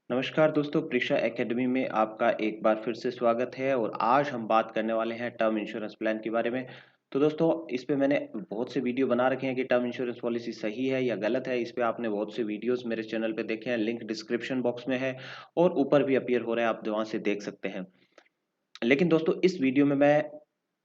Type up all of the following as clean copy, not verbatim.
नमस्कार दोस्तों, प्रीशा एकेडमी में आपका एक बार फिर से स्वागत है और आज हम बात करने वाले हैं टर्म इंश्योरेंस प्लान के बारे में। तो दोस्तों, इस पे मैंने बहुत से वीडियो बना रखे हैं कि टर्म इंश्योरेंस पॉलिसी सही है या गलत है। इस पे आपने बहुत से वीडियोस मेरे चैनल पे देखे हैं, लिंक डिस्क्रिप्शन बॉक्स में है और ऊपर भी अपीयर हो रहा है, आप वहाँ से देख सकते हैं। लेकिन दोस्तों, इस वीडियो में मैं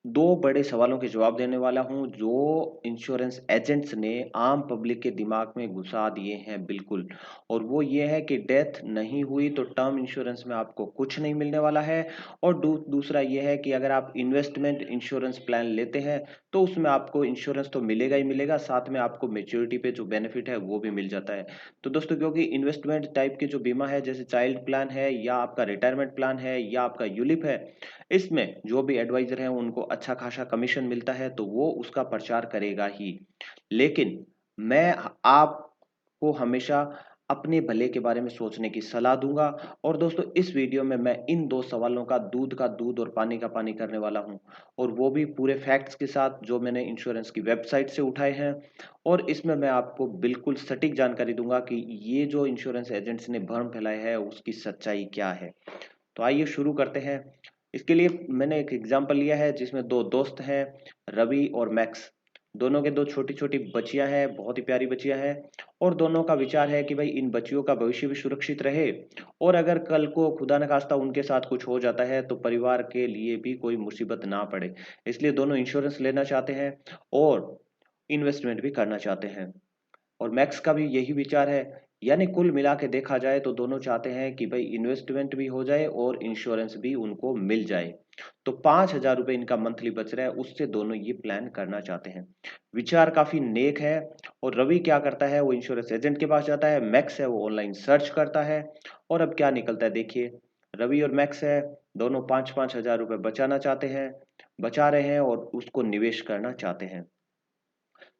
दो बड़े सवालों के जवाब देने वाला हूं जो इंश्योरेंस एजेंट्स ने आम पब्लिक के दिमाग में घुसा दिए हैं बिल्कुल। और वो ये है कि डेथ नहीं हुई तो टर्म इंश्योरेंस में आपको कुछ नहीं मिलने वाला है। और दूसरा ये है कि अगर आप इन्वेस्टमेंट इंश्योरेंस प्लान लेते हैं तो उसमें आपको इंश्योरेंस तो मिलेगा ही मिलेगा, साथ में आपको मेच्योरिटी पे जो बेनिफिट है वो भी मिल जाता है। तो दोस्तों, क्योंकि इन्वेस्टमेंट टाइप के जो बीमा है, जैसे चाइल्ड प्लान है या आपका रिटायरमेंट प्लान है या आपका यूलिप है, इसमें जो भी एडवाइजर है उनको अच्छा खासा कमीशन मिलता है तो वो उसका प्रचार करेगा ही। लेकिन मैं आपको हमेशा अपने भले के बारे में सोचने की सलाह दूंगा। और दोस्तों, इस वीडियो में मैं इन दो सवालों का दूध और पानी का पानी करने वाला हूं, और वो भी पूरे फैक्ट्स के साथ जो मैंने इंश्योरेंस की वेबसाइट से उठाए हैं। और इसमें मैं आपको बिल्कुल सटीक जानकारी दूंगा कि ये जो इंश्योरेंस एजेंट्स ने भ्रम फैलाया है उसकी सच्चाई क्या है। तो आइए शुरू करते हैं। इसके लिए मैंने एक एग्जांपल लिया है जिसमें दो दोस्त हैं, रवि और मैक्स। दोनों के दो छोटी छोटी बच्चियां हैं, बहुत ही प्यारी बच्चियां हैं। और दोनों का विचार है कि भाई इन बच्चियों का भविष्य भी सुरक्षित रहे, और अगर कल को खुदा न खास्ता उनके साथ कुछ हो जाता है तो परिवार के लिए भी कोई मुसीबत ना पड़े। इसलिए दोनों इंश्योरेंस लेना चाहते हैं और इन्वेस्टमेंट भी करना चाहते हैं। और मैक्स का भी यही विचार है। यानी कुल मिला के देखा जाए तो दोनों चाहते हैं कि भाई इन्वेस्टमेंट भी हो जाए और इंश्योरेंस भी उनको मिल जाए। तो 5,000 रुपये इनका मंथली बच रहा है, उससे दोनों ये प्लान करना चाहते हैं। विचार काफी नेक है। और रवि क्या करता है, वो इंश्योरेंस एजेंट के पास जाता है। मैक्स है वो ऑनलाइन सर्च करता है। और अब क्या निकलता है देखिए। रवि और मैक्स है, दोनों 5-5 हजार रुपये बचाना चाहते हैं, बचा रहे हैं और उसको निवेश करना चाहते हैं।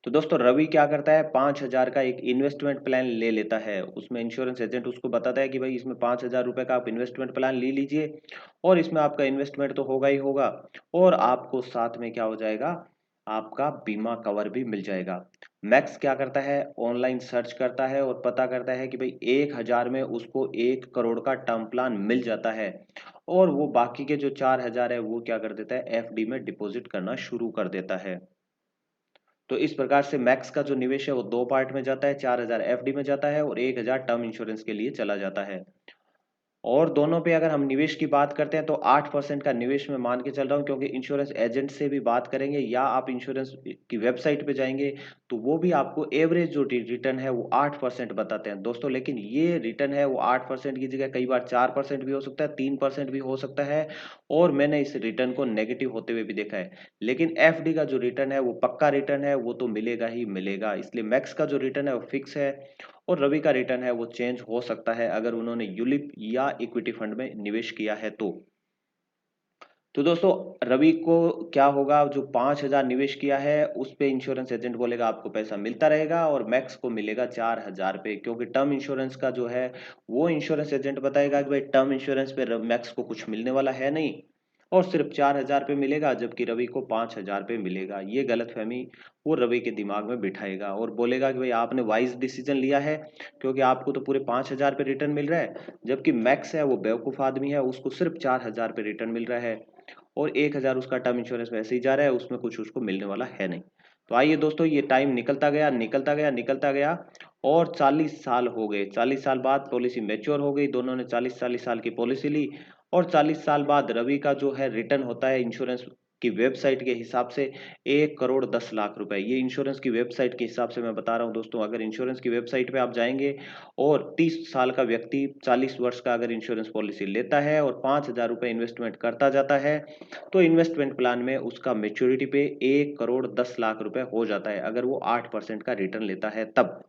तो दोस्तों, रवि क्या करता है, 5,000 का एक इन्वेस्टमेंट प्लान ले लेता है। उसमें इंश्योरेंस एजेंट उसको बताता है कि भाई इसमें 5,000 रुपए का आप इन्वेस्टमेंट प्लान ले लीजिए, और इसमें आपका इन्वेस्टमेंट तो होगा ही होगा, और आपको साथ में क्या हो जाएगा, आपका बीमा कवर भी मिल जाएगा। मैक्स क्या करता है, ऑनलाइन सर्च करता है और पता करता है कि भाई 1,000 में उसको 1 करोड़ का टर्म प्लान मिल जाता है। और वो बाकी के जो 4,000 है वो क्या कर देता है, एफडी में डिपॉजिट करना शुरू कर देता है। तो इस प्रकार से मैक्स का जो निवेश है वो दो पार्ट में जाता है, 4,000 एफडी में जाता है और 1,000 टर्म इंश्योरेंस के लिए चला जाता है। और दोनों पे अगर हम निवेश की बात करते हैं तो 8% का निवेश मैं मान के चल रहा हूँ, क्योंकि इंश्योरेंस एजेंट से भी बात करेंगे या आप इंश्योरेंस की वेबसाइट पे जाएंगे तो वो भी आपको एवरेज जो रिटर्न है वो 8% बताते हैं दोस्तों। लेकिन ये रिटर्न है वो 8% की जगह कई बार 4% भी हो सकता है, 3% भी हो सकता है। और मैंने इस रिटर्न को नेगेटिव होते हुए भी देखा है। लेकिन एफडी का जो रिटर्न है वो पक्का रिटर्न है, वो तो मिलेगा ही मिलेगा। इसलिए मैक्स का जो रिटर्न है वो फिक्स है। और रवि का रिटर्न है वो चेंज हो सकता है अगर उन्होंने यूलिप या इक्विटी फंड में निवेश किया है तो दोस्तों, रवि को क्या होगा, जो 5,000 निवेश किया है उस पे इंश्योरेंस एजेंट बोलेगा आपको पैसा मिलता रहेगा, और मैक्स को मिलेगा 4,000 पे, क्योंकि टर्म इंश्योरेंस का जो है वो इंश्योरेंस एजेंट बताएगा कि भाई टर्म इंश्योरेंस पे मैक्स को कुछ मिलने वाला है नहीं, और सिर्फ 4,000 पे मिलेगा, जबकि रवि को 5,000 पे मिलेगा। ये गलतफहमी वो रवि के दिमाग में बिठाएगा और बोलेगा कि भाई आपने वाइज डिसीजन लिया है, क्योंकि आपको तो पूरे 5,000 पे रिटर्न मिल रहा है, जबकि मैक्स है वो बेवकूफ आदमी है, उसको सिर्फ 4,000 पे रिटर्न मिल रहा है। और 1,000 उसका टर्म इंश्योरेंस में ऐसे ही जा रहा है, उसमें कुछ उसको मिलने वाला है नहीं। तो आइए दोस्तों, ये टाइम निकलता गया निकलता गया निकलता गया, और 40 साल हो गए। 40 साल बाद पॉलिसी मैच्योर हो गई, दोनों ने 40-40 साल की पॉलिसी ली। और 40 साल बाद रवि का जो है रिटर्न होता है इंश्योरेंस की वेबसाइट के हिसाब से 1,10,00,000 रुपए। ये इंश्योरेंस की वेबसाइट के हिसाब से मैं बता रहा हूँ दोस्तों। अगर इंश्योरेंस की वेबसाइट पे आप जाएंगे और 30 साल का व्यक्ति 40 वर्ष का अगर इंश्योरेंस पॉलिसी लेता है और 5,000 रुपए इन्वेस्टमेंट करता जाता है, तो इन्वेस्टमेंट प्लान में उसका मेच्योरिटी पे 1,10,00,000 रुपए हो जाता है, अगर वो 8% का रिटर्न लेता है तब।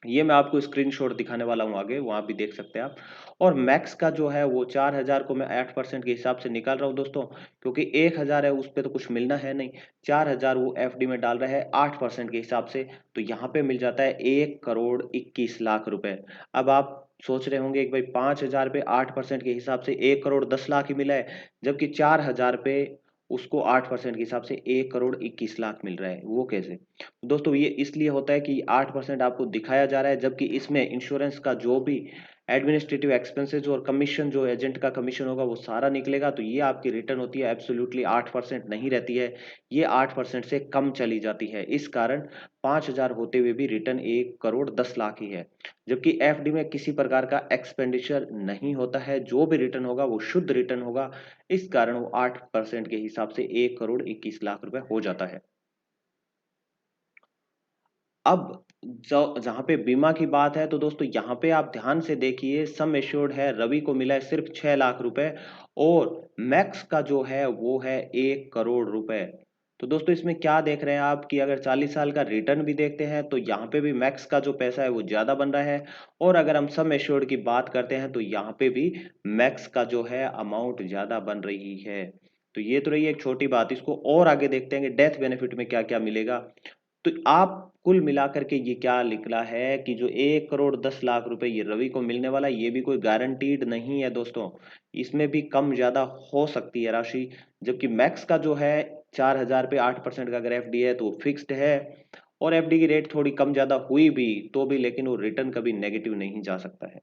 ये मैं आपको स्क्रीनशॉट दिखाने वाला हूँ आगे, वहां भी देख सकते हैं आप। और मैक्स का जो है वो 4,000 को मैं 8% के हिसाब से निकाल रहा हूँ दोस्तों, क्योंकि 1,000 है उस पर तो कुछ मिलना है नहीं। 4,000 वो एफडी में डाल रहा है 8% के हिसाब से, तो यहाँ पे मिल जाता है 1,21,00,000 रुपए। अब आप सोच रहे होंगे कि भाई 5,000 पे 8% के हिसाब से 1,10,00,000 ही मिला है, जबकि 4,000 पे उसको 8% के हिसाब से 1,21,00,000 मिल रहा है, वो कैसे। दोस्तों, ये इसलिए होता है कि 8% आपको दिखाया जा रहा है, जबकि इसमें इंश्योरेंस का जो भी एडमिनिस्ट्रेटिव एक्सपेंसेस और कमीशन, जो एजेंट का कमीशन होगा वो सारा निकलेगा, तो ये आपकी रिटर्न होती है एब्सोल्युटली 8% नहीं रहती है, ये 8% से कम चली जाती है। इस कारण 5,000 होते हुए भी रिटर्न 1,10,00,000 ही है। जबकि एफडी में किसी प्रकार का एक्सपेंडिचर नहीं होता है, जो भी रिटर्न होगा वो शुद्ध रिटर्न होगा, इस कारण वो 8% के हिसाब से 1,21,00,000 रुपए हो जाता है। अब जहां पे बीमा की बात है तो दोस्तों यहाँ पे आप ध्यान से देखिए, सम एश्योर्ड है, रवि को मिला है सिर्फ 6,00,000 रुपए और मैक्स का जो है वो है 1 करोड़ रुपए। तो दोस्तों इसमें क्या देख रहे हैं आप कि अगर 40 साल का रिटर्न भी देखते हैं तो यहाँ पे भी मैक्स का जो पैसा है वो ज्यादा बन रहा है, और अगर हम सम एश्योर्ड की बात करते हैं तो यहाँ पे भी मैक्स का जो है अमाउंट ज्यादा बन रही है। तो ये तो रही एक छोटी बात, इसको और आगे देखते हैं कि डेथ बेनिफिट में क्या क्या मिलेगा। तो आप कुल मिलाकर के ये क्या निकला है कि जो 1,10,00,000 रुपए ये रवि को मिलने वाला है, ये भी कोई गारंटीड नहीं है दोस्तों, इसमें भी कम ज्यादा हो सकती है राशि। जबकि मैक्स का जो है 4,000 पे 8% का अगर एफडी है तो वो फिक्स्ड है, और एफडी की रेट थोड़ी कम ज्यादा हुई भी तो भी लेकिन वो रिटर्न कभी नेगेटिव नहीं जा सकता है।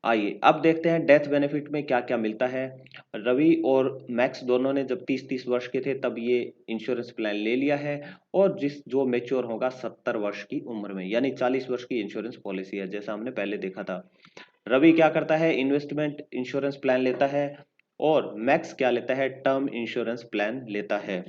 आइए अब देखते हैं डेथ बेनिफिट में क्या क्या मिलता है। रवि और मैक्स दोनों ने जब 30-30 वर्ष के थे तब ये इंश्योरेंस प्लान ले लिया है, और जिस जो मेच्योर होगा 70 वर्ष की उम्र में, यानी 40 वर्ष की इंश्योरेंस पॉलिसी है जैसा हमने पहले देखा था। रवि क्या करता है, इन्वेस्टमेंट इंश्योरेंस प्लान लेता है, और मैक्स क्या लेता है, टर्म इंश्योरेंस प्लान लेता है।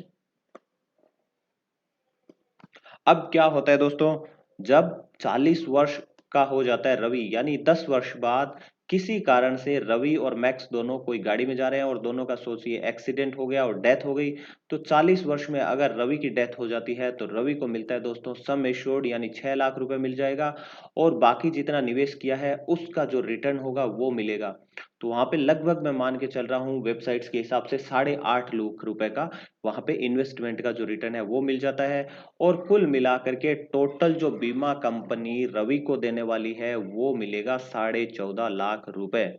अब क्या होता है दोस्तों, जब 40 वर्ष का हो जाता है रवि, यानी 10 वर्ष बाद किसी कारण से रवि और मैक्स दोनों कोई गाड़ी में जा रहे हैं और दोनों का सोचिए एक्सीडेंट हो गया और डेथ हो गई, तो 40 वर्ष में अगर रवि की डेथ हो जाती है तो रवि को मिलता है दोस्तों सम एश्योर्ड, यानी 6,00,000 रुपए मिल जाएगा, और बाकी जितना निवेश किया है उसका जो रिटर्न होगा वो मिलेगा। तो वहां पे लगभग मैं मान के चल रहा हूँ वेबसाइट्स के हिसाब से 8.5 लाख रुपए का वहां पे इन्वेस्टमेंट का जो रिटर्न है वो मिल जाता है। और कुल मिलाकर के टोटल जो बीमा कंपनी रवि को देने वाली है वो मिलेगा 14.5 लाख रुपए।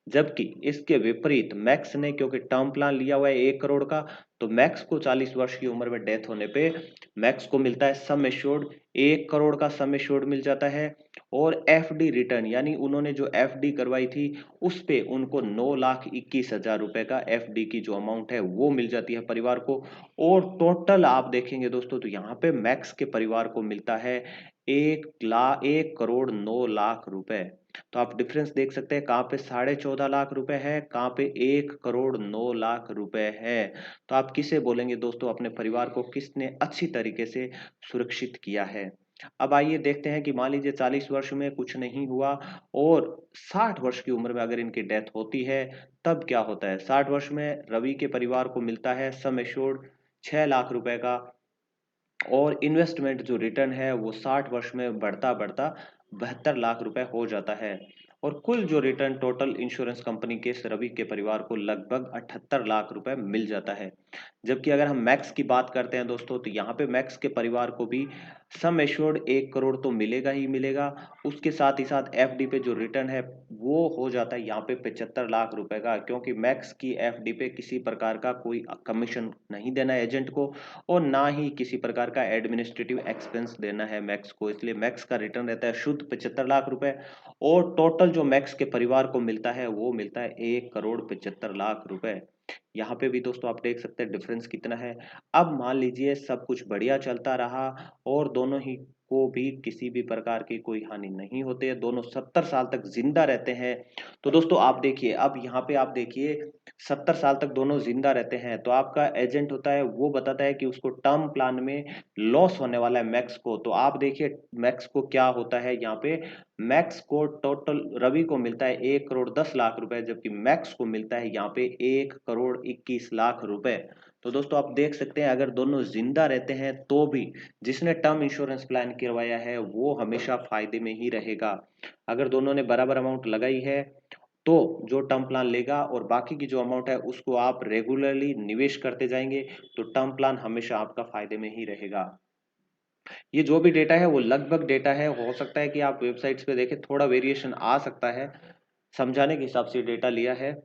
जबकि इसके विपरीत मैक्स ने क्योंकि टर्म प्लान लिया हुआ है 1 करोड़ का, तो मैक्स को 40 वर्ष की उम्र में डेथ होने पे मैक्स को मिलता है सम एश्योर्ड, 1 करोड़ का सम एश्योर्ड मिल जाता है, और एफडी रिटर्न, यानी उन्होंने जो एफडी करवाई थी उस पे उनको 9,21,000 रुपए का एफडी की जो अमाउंट है वो मिल जाती है परिवार को। और टोटल आप देखेंगे दोस्तों तो यहाँ पे मैक्स के परिवार को मिलता है 1,09,00,000 रुपए। तो आप डिफरेंस देख सकते हैं, कहाँ पे 14.5 लाख रुपए है, कहाँ पे 1,09,00,000 रुपए है। तो आप किसे बोलेंगे दोस्तों, अपने परिवार को किसने अच्छी तरीके से सुरक्षित किया है। अब आइए देखते हैं कि मान लीजिए 40 वर्ष में कुछ नहीं हुआ और 60 वर्ष की उम्र में अगर इनकी डेथ होती है तब क्या होता है। 60 वर्ष में रवि के परिवार को मिलता है सम एश्योर्ड 6 लाख रुपए का, और इन्वेस्टमेंट जो रिटर्न है वो 60 वर्ष में बढ़ता बढ़ता 72 लाख रुपए हो जाता है, और कुल जो रिटर्न टोटल इंश्योरेंस कंपनी के रवि के परिवार को लगभग 78 लाख रुपए मिल जाता है। जबकि अगर हम मैक्स की बात करते हैं दोस्तों तो यहाँ पे मैक्स के परिवार को भी सम एश्योर्ड 1 करोड़ तो मिलेगा ही मिलेगा, उसके साथ ही साथ एफडी पे जो रिटर्न है वो हो जाता है यहाँ पे 75 लाख रुपए का, क्योंकि मैक्स की एफडी पे किसी प्रकार का कोई कमीशन नहीं देना है एजेंट को, और ना ही किसी प्रकार का एडमिनिस्ट्रेटिव एक्सपेंस देना है मैक्स को, इसलिए मैक्स का रिटर्न रहता है शुद्ध 75 लाख रुपए, और टोटल जो मैक्स के परिवार को मिलता है वो मिलता है 1,75 लाख रुपए। यहाँ पे भी दोस्तों आप देख सकते हैं डिफरेंस कितना है। अब मान लीजिए सब कुछ बढ़िया चलता रहा और दोनों ही को भी किसी भी प्रकार की कोई हानि नहीं होती है, दोनों 70 साल तक जिंदा रहते हैं। तो दोस्तों आप देखिए, अब यहाँ पे आप देखिए 70 साल तक दोनों जिंदा रहते हैं, तो आपका एजेंट होता है वो बताता है कि उसको टर्म प्लान में लॉस होने वाला है मैक्स को, तो आप देखिए मैक्स को क्या होता है यहाँ पे, मैक्स को टोटल रवि को मिलता है 1,10,00,000 रुपए, जबकि मैक्स को मिलता है यहाँ पे 1,21,00,000 रुपए। तो दोस्तों आप देख सकते हैं अगर दोनों जिंदा रहते हैं तो भी जिसने टर्म इंश्योरेंस प्लान करवाया है वो हमेशा फायदे में ही रहेगा। अगर दोनों ने बराबर अमाउंट लगाई है तो जो टर्म प्लान लेगा, और बाकी की जो अमाउंट है उसको आप रेगुलरली निवेश करते जाएंगे, तो टर्म प्लान हमेशा आपका फायदे में ही रहेगा। ये जो भी डेटा है वो लगभग डेटा है, हो सकता है कि आप वेबसाइट्स पे देखें थोड़ा वेरिएशन आ सकता है, समझाने के हिसाब से डेटा लिया है।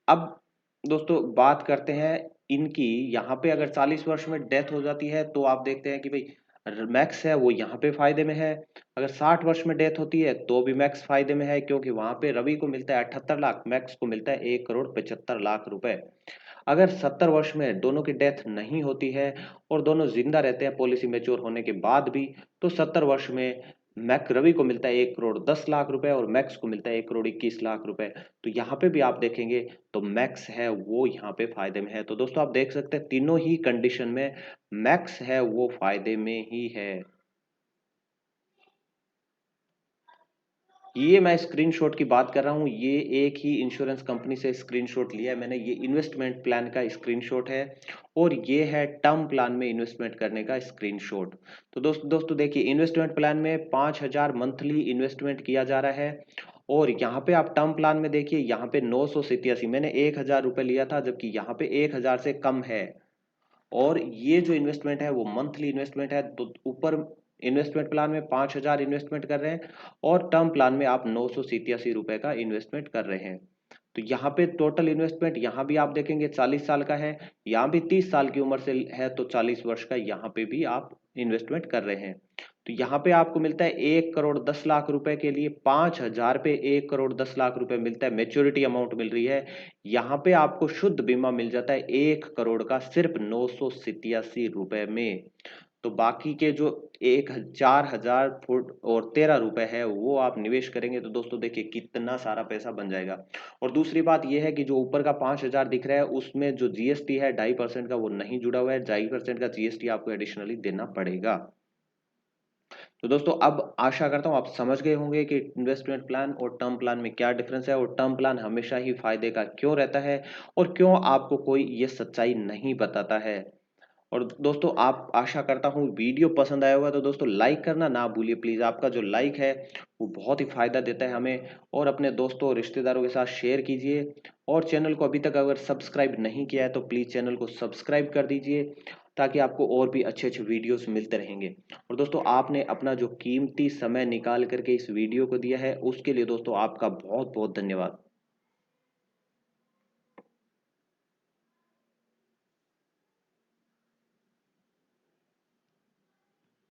अब दोस्तों बात करते हैं इनकी, यहाँ पे अगर 40 वर्ष में डेथ हो जाती है तो आप देखते हैं कि भाई मैक्स है वो यहाँ पे फायदे में है। अगर 60 वर्ष में डेथ होती है तो भी मैक्स फायदे में है, क्योंकि वहां पे रवि को मिलता है 78 लाख, मैक्स को मिलता है 1 करोड़ 75 लाख रुपए। अगर 70 वर्ष में दोनों की डेथ नहीं होती है और दोनों जिंदा रहते हैं पॉलिसी मैच्योर होने के बाद भी, तो 70 वर्ष में मैक रवि को मिलता है 1 करोड़ 10 लाख रुपए और मैक्स को मिलता है 1 करोड़ 21 लाख रुपए। तो यहाँ पे भी आप देखेंगे तो मैक्स है वो यहाँ पे फायदे में है। तो दोस्तों आप देख सकते हैं तीनों ही कंडीशन में मैक्स है वो फायदे में ही है। ये मैं स्क्रीनशॉट की बात कर रहा हूँ, ये एक ही इंश्योरेंस कंपनी से स्क्रीनशॉट लिया है मैंने। ये इन्वेस्टमेंट प्लान का स्क्रीनशॉट है और ये है टर्म प्लान में इन्वेस्टमेंट करने का स्क्रीनशॉट। तो दोस्तों देखिए, इन्वेस्टमेंट प्लान में 5,000 मंथली इन्वेस्टमेंट किया जा रहा है और यहाँ पे आप टर्म प्लान में देखिए, यहाँ पे 987, मैंने 1,000 रुपये लिया था, जबकि यहाँ पे 1,000 से कम है। और ये जो इन्वेस्टमेंट है वो मंथली इन्वेस्टमेंट है। तो ऊपर इन्वेस्टमेंट प्लान में 5,000 इन्वेस्टमेंट कर रहे हैं और टर्म प्लान में आप 987 रुपए का इन्वेस्टमेंट कर रहे हैं। तो यहाँ पे टोटल इन्वेस्टमेंट यहाँ भी आप देखेंगे 40 साल का है, यहाँ भी 30 साल की उम्र से है तो 40 वर्ष का यहाँ पे भी आप इन्वेस्टमेंट कर रहे हैं। तो यहाँ पे आपको मिलता है 1 करोड़ 10 लाख रुपए के लिए 5,000 पे 1 करोड़ 10 लाख रुपए मिलता है, मेच्योरिटी अमाउंट मिल रही है। यहाँ पे आपको शुद्ध बीमा मिल जाता है 1 करोड़ का सिर्फ 987 रुपए में। तो बाकी के जो 4,000 फुट और 13 रुपए है वो आप निवेश करेंगे तो दोस्तों देखिए कितना सारा पैसा बन जाएगा। और दूसरी बात यह है कि जो ऊपर का 5,000 दिख रहा है उसमें जो जीएसटी है 2.5% का वो नहीं जुड़ा हुआ है, 2.5% का जीएसटी आपको एडिशनली देना पड़ेगा। तो दोस्तों अब आशा करता हूँ आप समझ गए होंगे कि इन्वेस्टमेंट प्लान और टर्म प्लान में क्या डिफरेंस है और टर्म प्लान हमेशा ही फायदे का क्यों रहता है और क्यों आपको कोई ये सच्चाई नहीं बताता है। और दोस्तों आप आशा करता हूँ वीडियो पसंद आया होगा, तो दोस्तों लाइक करना ना भूलिए प्लीज। आपका जो लाइक है वो बहुत ही फायदा देता है हमें। और अपने दोस्तों और रिश्तेदारों के साथ शेयर कीजिए और चैनल को अभी तक अगर सब्सक्राइब नहीं किया है तो प्लीज चैनल को सब्सक्राइब कर दीजिए, ताकि आपको और भी अच्छे अच्छे वीडियोस मिलते रहेंगे। और दोस्तों आपने अपना जो कीमती समय निकाल करके इस वीडियो को दिया है उसके लिए दोस्तों आपका बहुत बहुत धन्यवाद।